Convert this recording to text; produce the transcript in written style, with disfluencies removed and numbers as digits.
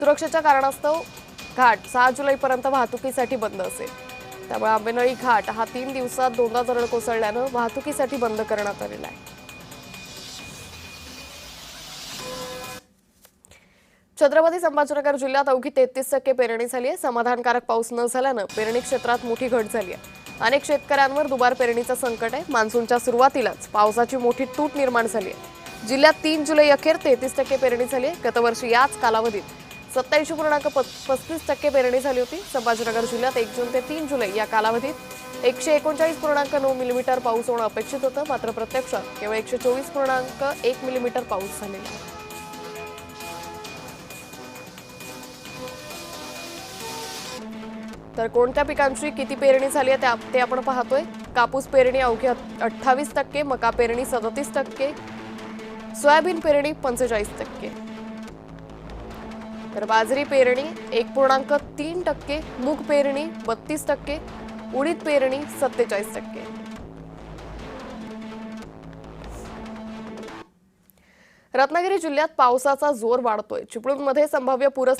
सुरक्षेच्या कारणास्तव घाट 6 जुलैपर्यंत वाहतुकीसाठी बंद असेल। त्यामुळे आंबेनळी घाट हा 3 दिवसात दोनदा दरड कोसळल्यानं वाहतुकीसाठी बंद करण्यात आलेला आहे। छत्रपती संभाजीनगर जिल्ह्यात अवघी 33% पेरणी झाली आहे। समाधानकारक पाऊस न झाल्यानं पेरणी क्षेत्रात मोठी घट झाली आहे। अनेक शेतकऱ्यांवर दुबार पेरणीचं संकट आहे। मान्सूनच्या सुरुवातीलाच पावसाची मोठी तूट निर्माण झाली आहे। जिल्ह्यात 3 जुलै अखेर 33% पेरणी झाली आहे। गतवर्षी याच कालावधीत 87.35% पेरणी झाली होती। संभाजीनगर जिल्ह्यात 1 जून ते 3 जुलै या कालावधीत 139.9 मिलीमीटर पाऊस होणं अपेक्षित होतं, मात्र प्रत्यक्षात केवळ 124.1 मिलीमीटर पाऊस झालेला आहे। तर कोणत्या पिकांची किती पेरणी झाली आहे ते आपण पाहतोय। कापूस पेरणी अवघी 28%, मका पेरणी 37%, सोयाबीन पेरणी 45%, तर बाजरी पेरणी 1.3%, मूग पेरणी 32%, उडीद पेरणी 47%। रत्नागिरी जिल्ह्यात पावसाचा जोर वाढतोय। चिपळूणमध्ये संभाव्य पूर